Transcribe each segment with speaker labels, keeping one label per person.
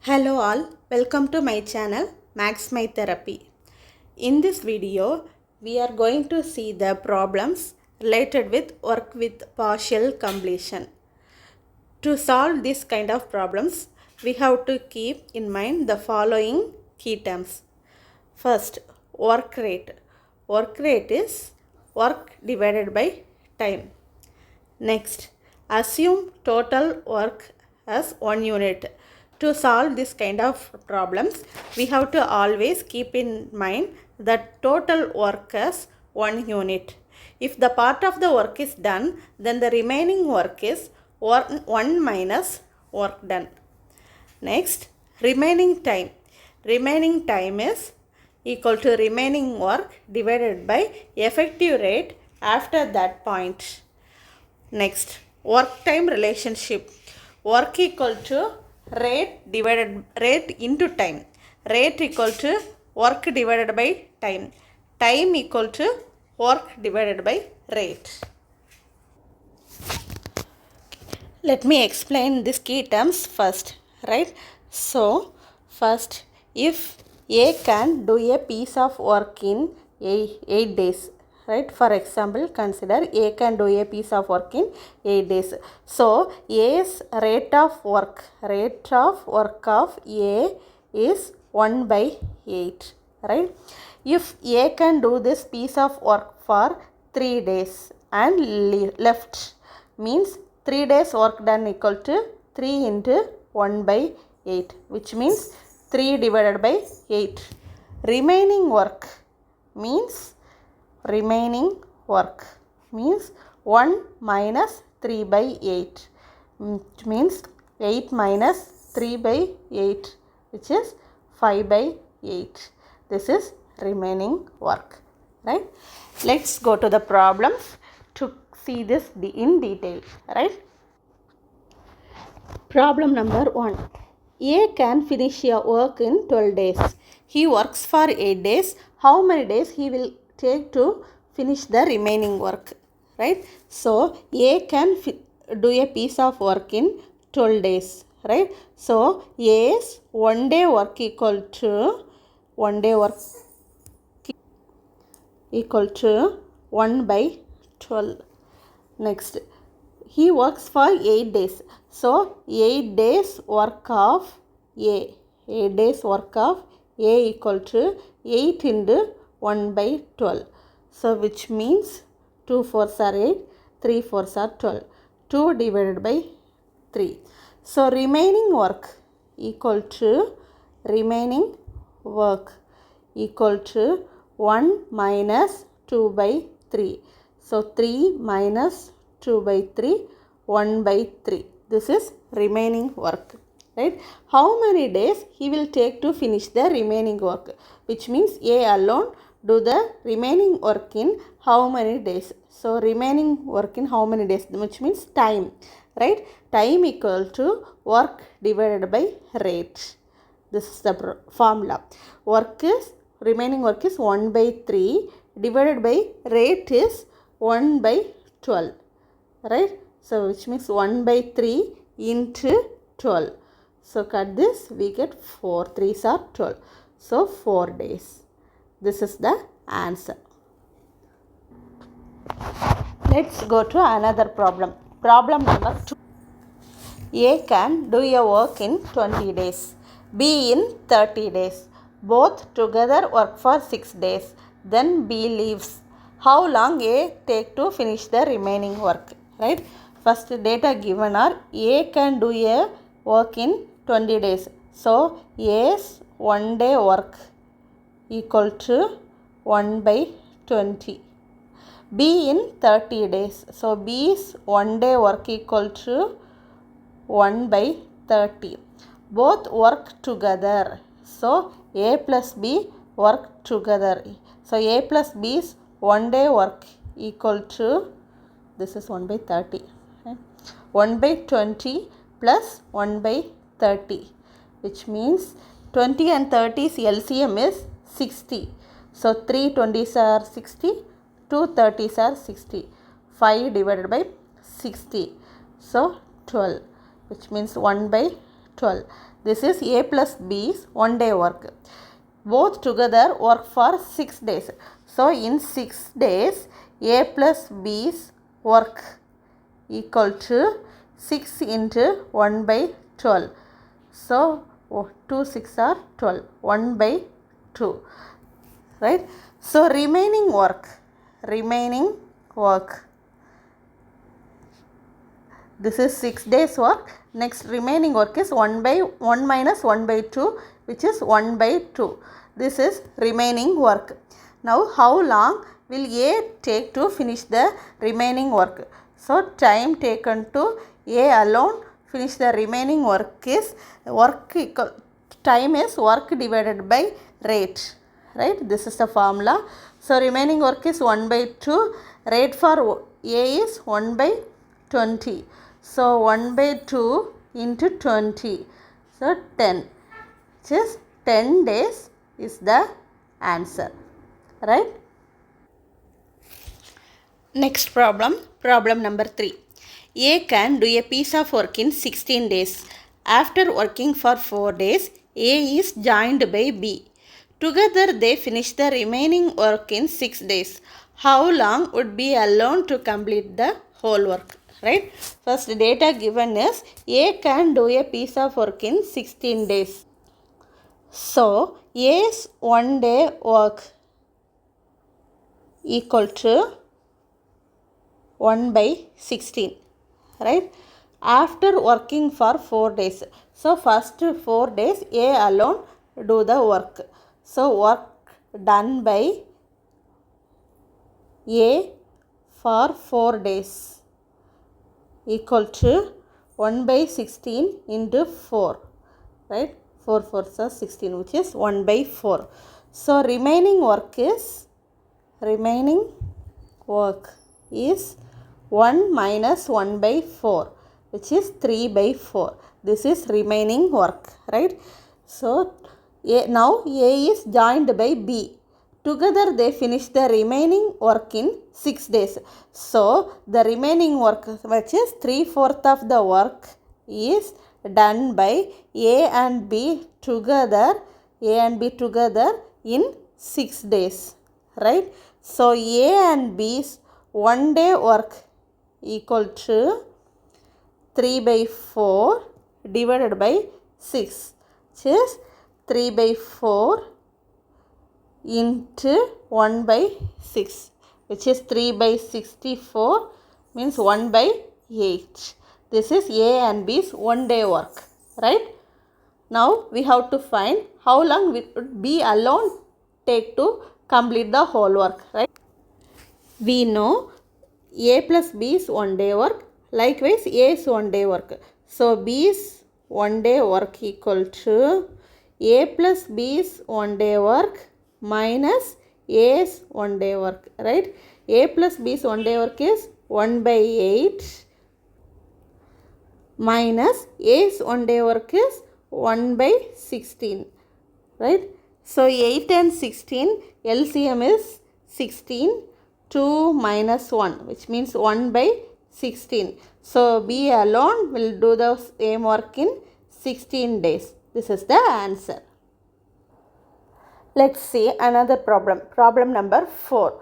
Speaker 1: Hello all, welcome to my channel Max My Therapy. In this video, we are going to see the problems related with work with partial completion. To solve this kind of problems, we have to keep in mind the following key terms. First, work rate. Work rate is work divided by time. Next, assume total work as 1 unit. To solve this kind of problems, we have to always keep in mind that total work as 1 unit. If the part of the work is done, then the remaining work is 1 minus work done. Next, remaining time. Remaining time is equal to remaining work divided by effective rate after that point. Next, work time relationship. Work equal to rate into time. Rate equal to work divided by time. Time equal to work divided by rate. Let me explain these key terms first, right? So, first, if A can do a piece of work in 8 days, right? For example, consider A can do a piece of work in 8 days. So, A's rate of work of A is 1 by 8, right? If A can do this piece of work for 3 days and left, means 3 days work done equal to 3 into 1 by 8, which means 3 divided by 8. Remaining work means 1 minus 3 by 8, which means 8 minus 3 by 8, which is 5 by 8. This is remaining work, right? Let's go to the problems to see this in detail, right? Problem number 1. A can finish a work in 12 days. He works for 8 days. How many days he will take to finish the remaining work, right? So, A can do a piece of work in 12 days, right? So, A's 1 day work equal to 1 by 12. Next, he works for 8 days. So, 8 days work of A. 8 days work of A equal to 8 into 1 by 12. So, which means 2 4s are 8, 3 4s are 12. 2 divided by 3. So, remaining work equal to 1 minus 2 by 3. So, 3 minus 2 by 3, 1 by 3. This is remaining work, right? How many days he will take to finish the remaining work, which means A alone do the remaining work in how many days. So, remaining work in how many days, which means time, right? Time equal to work divided by rate. This is the formula. Remaining work is 1 by 3 divided by rate is 1 by 12, right? So, which means 1 by 3 into 12. So, cut this, we get 4 3s are 12. So, 4 days. This is the answer. Let's go to another problem. Problem number 2. A can do a work in 20 days. B in 30 days. Both together work for 6 days. Then B leaves. How long A take to finish the remaining work, right? First data given are A can do a work in 20 days. So, A's 1 day work equal to 1 by 20. B in 30 days. So, B's 1 day work equal to 1 by 30. Both work together. So, A plus B work together. So, A plus B's 1 day work equal to, this is 1 by 30. 1 by 20 plus 1 by 30, which means 20 and 30's LCM is 60. So, 3 20s are 60, 2 30s are 60. 5 divided by 60. So, 12, which means 1 by 12. This is A plus B's 1 day work. Both together work for 6 days. So in 6 days, A plus B's work equal to 6 into 1 by 12. So 2 6 are 12. 1 by 2. Right? So remaining work. This is 6 days work. Next remaining work is 1 minus 1 by 2, which is 1 by 2. This is remaining work. Now how long will A take to finish the remaining work? So time taken to A alone finish the remaining work is time is work divided by rate. Right? This is the formula. So remaining work is 1 by 2. Rate for A is 1 by 20. So 1 by 2 into 20. So 10. Which is 10 days is the answer. Right? Next problem. Problem number 3. A can do a piece of work in 16 days. After working for 4 days, A is joined by B. Together they finish the remaining work in 6 days. How long would be alone to complete the whole work? Right? First data given is A can do a piece of work in 16 days. So A's 1 day work equal to 1 by 16. Right? After working for 4 days. So first 4 days A alone do the work. So work done by A for 4 days equal to 1 by 16 into 4. Right? 4 4s are 16, which is 1 by 4. So remaining work is 1 minus 1 by 4, which is 3 by 4. This is remaining work. Right? So now A is joined by B. Together they finish the remaining work in 6 days. So the remaining work, which is 3/4 of the work, is done by A and B together in 6 days. Right? So A and B's 1 day work equal to 3 by 4 divided by 6, which is 3 by 4 into 1 by 6, which is 3 by 64, means 1 by 8. This is A and B's 1 day work. Right? Now we have to find how long would B alone take to complete the whole work. Right? We know A plus B's 1 day work. Likewise A's 1 day work. So B's 1 day work equal to A plus B's 1 day work minus A's 1 day work. Right? A plus B's 1 day work is 1 by 8 minus A's 1 day work is 1 by 16. Right? So 8 and 16 LCM is 16. 2 minus 1, which means 1 by 16. So B alone will do the same work in 16 days. This is the answer. Let's see another problem. Problem number 4.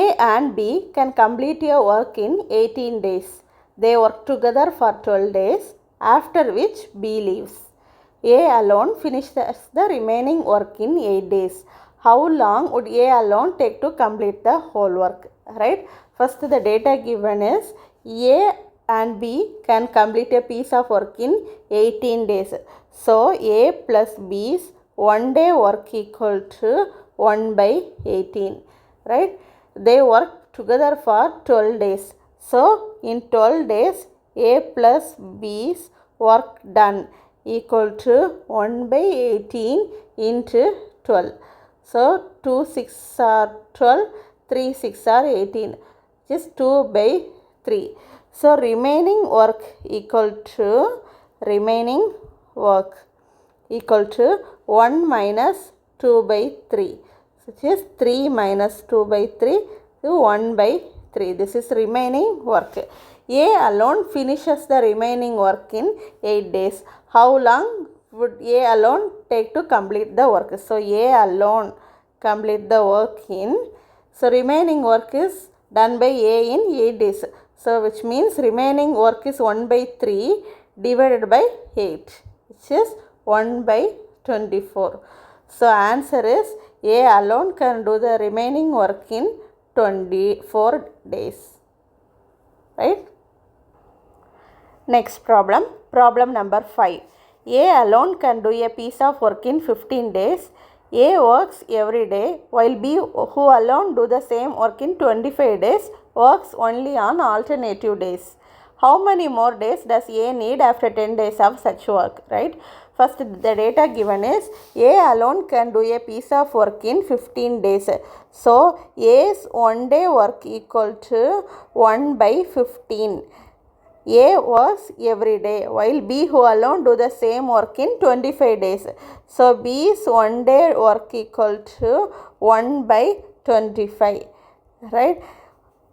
Speaker 1: A and B can complete a work in 18 days. They work together for 12 days, after which B leaves. A alone finishes the remaining work in 8 days. How long would A alone take to complete the whole work? Right? First the data given is A and B can complete a piece of work in 18 days. So A plus B's 1 day work equal to 1 by 18. Right? They work together for 12 days. So in 12 days A plus B's work done equal to 1 by 18 into 12. So 2 6 are 12, 3 6 are 18, just 2 by 3. So remaining work equal to 1 minus 2 by 3, which is 3 minus 2 by 3 to 1 by 3. This is remaining work. A alone finishes the remaining work in 8 days. how long would A alone take to complete the work? So A alone complete the work in, so remaining work is done by A in 8 days. So which means remaining work is 1 by 3 divided by 8, which is 1 by 24. So answer is A alone can do the remaining work in 24 days. Right? Next problem, problem number 5. A alone can do a piece of work in 15 days. A works every day while B, who alone do the same work in 25 days, works only on alternative days. How many more days does A need after 10 days of such work? Right? First, the data given is A alone can do a piece of work in 15 days. So A's 1 day work equal to 1 by 15. A works every day while B, who alone do the same work in 25 days. So B's 1 day work equal to 1 by 25. Right?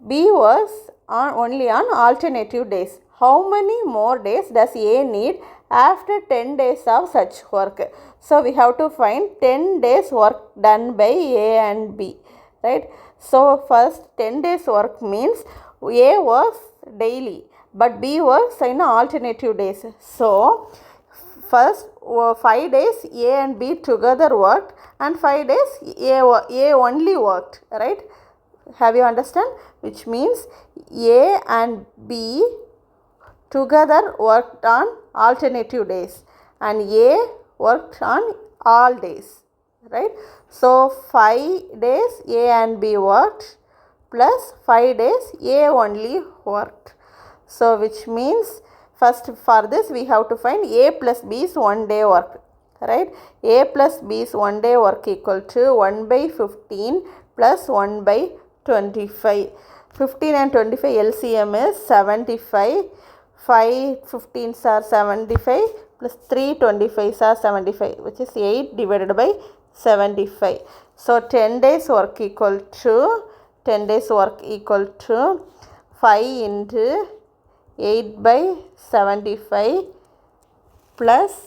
Speaker 1: B works only on alternative days. How many more days does A need after 10 days of such work? So we have to find 10 days work done by A and B. Right? So first 10 days work means A works daily, but B works in alternative days. So first 5 days A and B together worked, and 5 days A only worked. Right? Have you understand? Which means A and B together worked on alternative days, and A worked on all days. Right? So 5 days A and B worked plus 5 days A only worked. So which means first for this we have to find A plus B's 1 day work. Right? A plus B's 1 day work equal to 1 by 15 plus 1 by 25. 15 and 25 LCM is 75. 5 15s are 75 plus 3 25s are 75, which is 8 divided by 75. So 10 days work equal to 5 into 8 by 75 plus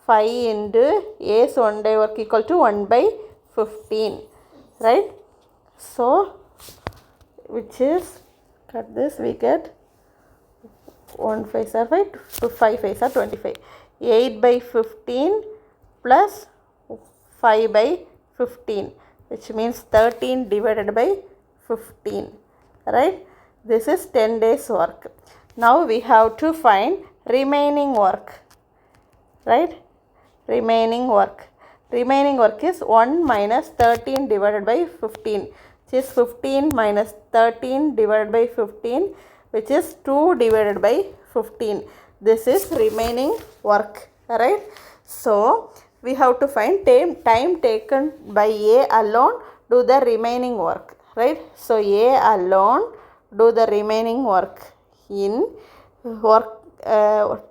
Speaker 1: 5 into A's 1 day work equal to 1 by 15. Right? So which is, cut this, we get 1 5s are 5, 5 5s are 25. 8 by 15 plus 5 by 15, which means 13 divided by 15. Right? This is 10 days work. Now we have to find remaining work. Right? Remaining work is 1 minus 13 divided by 15, which is 15 minus 13 divided by 15, which is 2 divided by 15. This is remaining work. Right? So we have to find time taken by A alone do the remaining work. Right? So A alone do the remaining work in work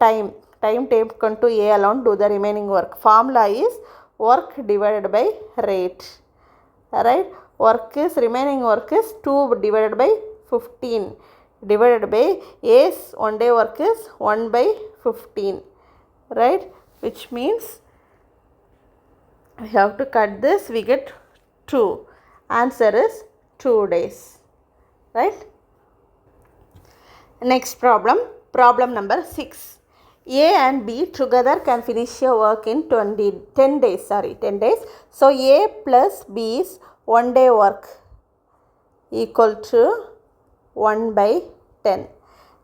Speaker 1: time taken to A alone do the remaining work. Formula is work divided by rate. Right? Remaining work is 2 divided by 15 divided by A's 1 day work is 1 by 15. Right? Which means we have to cut this, we get 2. Answer is 2 days. Right? Next problem, problem number 6. A and B together can finish your work in 10 days. So A plus B's 1 day work equal to 1 by 10.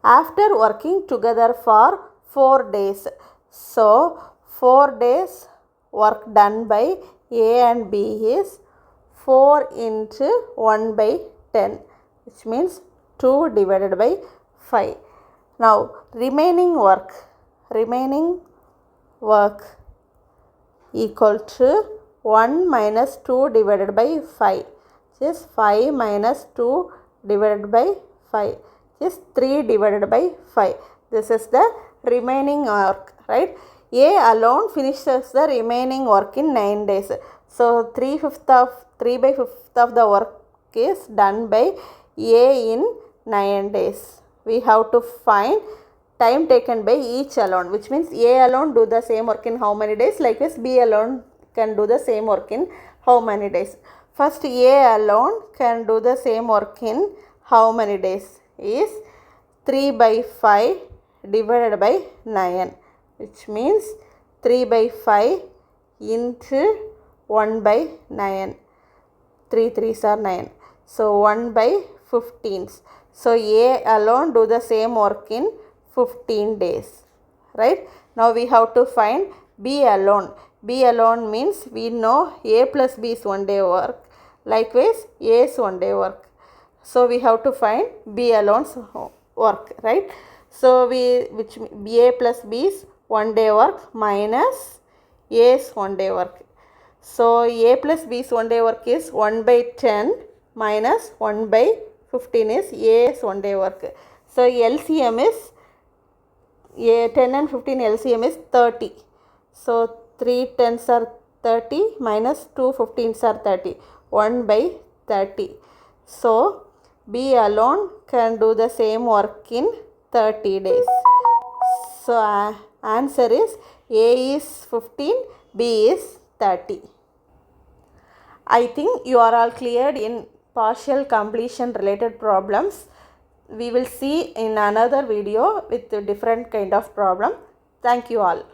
Speaker 1: After working together for 4 days. So 4 days work done by A and B is 4 into 1 by 10, which means 2 divided by 5. Now remaining work equal to 1 minus 2 divided by 5, which is 5 minus 2 divided by 5, which is 3 divided by 5. This is the remaining work. Right? A alone finishes the remaining work in 9 days. So 3 by 5th of the work is done by A in 9 days. We have to find time taken by each alone, which means A alone do the same work in how many days, likewise B alone can do the same work in how many days. First, A alone can do the same work in how many days is 3 by 5 divided by 9, which means 3 by 5 into 1 by 9. 3 3s are 9. So 1 by 15s. So A alone do the same work in 15 days. Right? Now we have to find B alone. B alone means we know A plus B is 1 day work. Likewise, A is 1 day work. So we have to find B alone's work. Right? So which A plus B is 1 day work minus A's 1 day work. So A plus B's 1 day work is 1 by 10 minus 1 by 15 is A's 1 day work. So LCM is 10 and 15 LCM is 30. So 3 10s are 30 minus 2 15s are 30. 1 by 30. So B alone can do the same work in 30 days. So answer is A is 15, B is 30. I think you are all cleared in partial completion related problems. We will see in another video with different kind of problem. Thank you all.